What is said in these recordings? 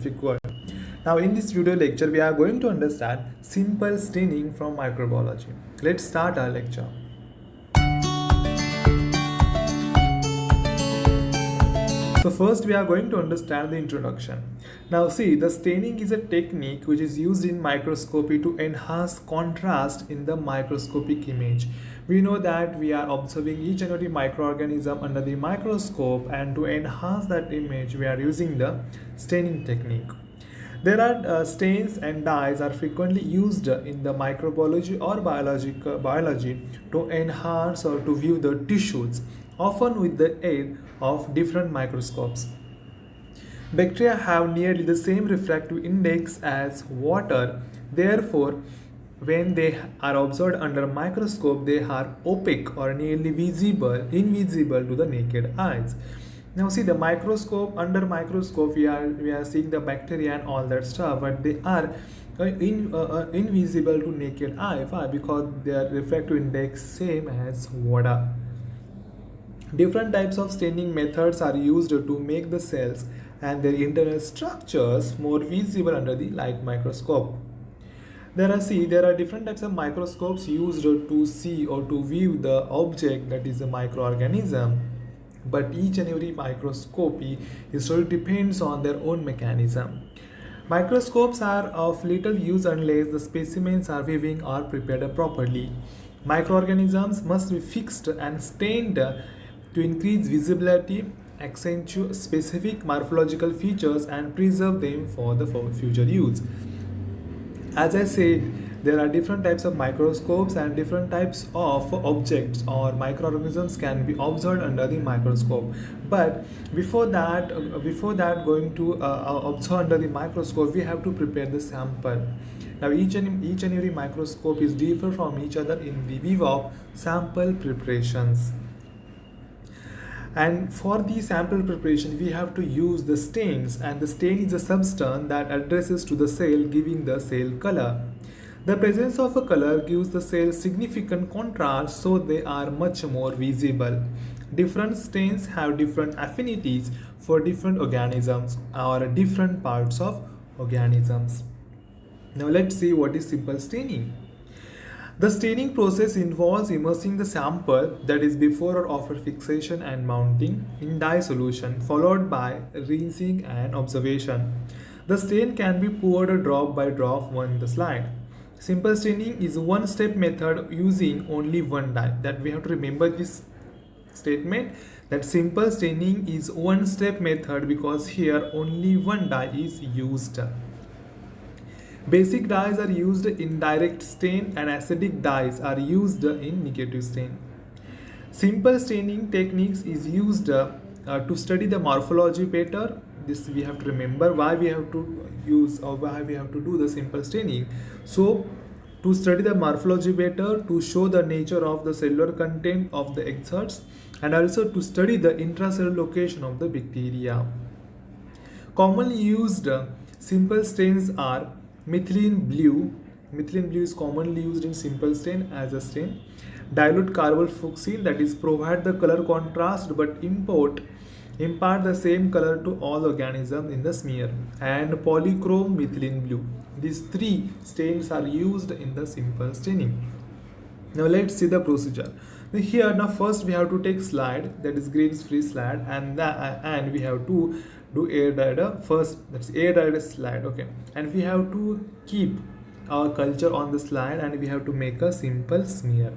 scientific world. Now in this video lecture we are going to understand simple staining from microbiology. Let's start our lecture. So first we are going to understand the introduction. Now see, the staining is a technique which is used in microscopy to enhance contrast in the microscopic image. We know that we are observing each and every microorganism under the microscope, and to enhance that image we are using the staining technique. There are stains and dyes are frequently used in the microbiology or biology to enhance or to view the tissues, often with the aid of different microscopes. Bacteria have nearly the same refractive index as water. Therefore, when they are observed under a microscope, they are opaque or nearly invisible to the naked eyes. Now see, the microscope, under microscope we are seeing the bacteria and all that stuff, but they are invisible to naked eye. Why? Because their refractive index same as water. Different types of staining methods are used to make the cells and their internal structures more visible under the light microscope. There are different types of microscopes used to see or to view the object, that is a microorganism. But each and every microscopy depends on their own mechanism. Microscopes are of little use unless the specimens are viewing or prepared properly. Microorganisms must be fixed and stained to increase visibility, accentuate specific morphological features, and preserve them for the future use. As I said, there are different types of microscopes and different types of objects or microorganisms can be observed under the microscope. But before that going to observe under the microscope, we have to prepare the sample. Now each and every microscope is different from each other in the view of sample preparations. And for the sample preparation we have to use the stains, and the stain is a substance that addresses to the cell, giving the cell color. The presence of a color gives the cell significant contrast, so they are much more visible. Different stains have different affinities for different organisms or different parts of organisms. Now let's see what is simple staining. The staining process involves immersing the sample, that is before or after fixation and mounting, in dye solution, followed by rinsing and observation. The stain can be poured drop by drop on the slide. Simple staining is a one-step method using only one dye. That we have to remember this statement, that simple staining is one-step method because here only one dye is used. Basic dyes are used in direct stain and acidic dyes are used in negative stain. Simple staining techniques is used to study the morphology better. This we have to remember why we have to use or why we have to do the simple staining. So to study the morphology better, to show the nature of the cellular content of the exudates, and also to study the intracellular location of the bacteria. Commonly used simple stains are methylene blue. Methylene blue is commonly used in simple stain as a stain. Dilute carbofuchsin, that is provide the color contrast but impart the same color to all organisms in the smear. And polychrome methylene blue. These three stains are used in the simple staining. Now let's see the procedure. Here now first we have to take slide, that is grains-free slide, and we have to do air dried first, that's air dried slide. Okay, and we have to keep our culture on the slide and we have to make a simple smear.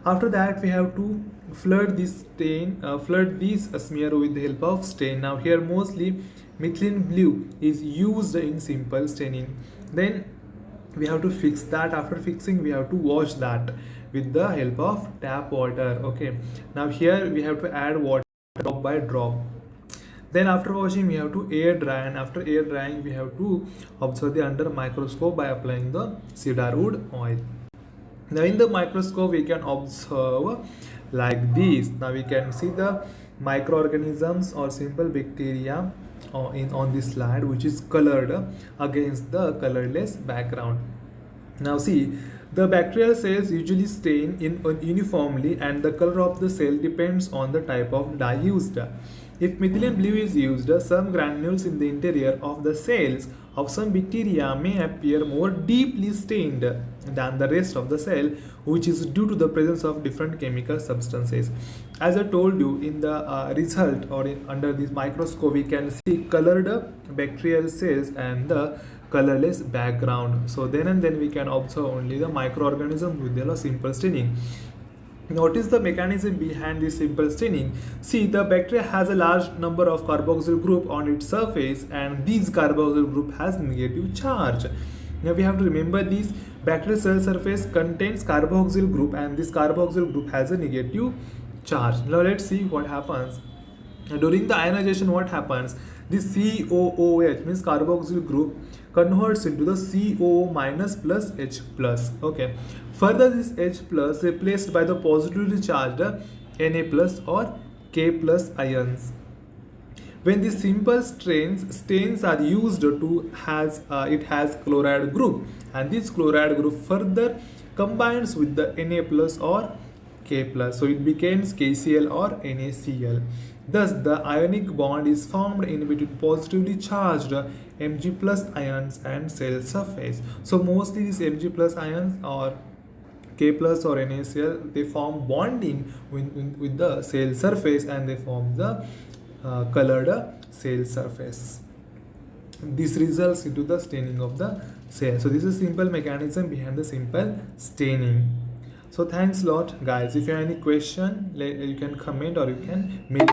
After that we have to flood this smear with the help of stain. Now here mostly methylene blue is used in simple staining. Then we have to fix that. After fixing we have to wash that with the help of tap water. Okay, now here we have to add water drop by drop. Then after washing we have to air dry, and after air drying we have to observe the under microscope by applying the cedar wood oil. Now in the microscope we can observe like this. Now we can see the microorganisms or simple bacteria on this slide, which is colored against the colorless background. Now see, the bacterial cells usually stain uniformly, and the color of the cell depends on the type of dye used. If methylene blue is used, some granules in the interior of the cells of some bacteria may appear more deeply stained than the rest of the cell, which is due to the presence of different chemical substances. As I told you, in the result or under this microscope, we can see colored bacterial cells and the colorless background. So then and then we can observe only the microorganisms with their simple staining. Notice the mechanism behind this simple staining. See, the bacteria has a large number of carboxyl group on its surface, and these carboxyl group has negative charge. Now we have to remember this bacterial cell surface contains carboxyl group, and this carboxyl group has a negative charge. Now let's see what happens. During the ionization, what happens? This COOH means carboxyl group converts into the COO minus plus H plus. Okay. Further, this H plus replaced by the positively charged Na plus or K plus ions. When the simple stains are used to it has chloride group, and this chloride group further combines with the Na plus or K plus, so it becomes KCl or NaCl. Thus, the ionic bond is formed in between positively charged Mg plus ions and cell surface. So mostly these Mg plus ions or K plus or NaCl, they form bonding with the cell surface, and they form the colored cell surface. This results into the staining of the cell. So this is simple mechanism behind the simple staining. So thanks a lot guys. If you have any question, you can comment or you can make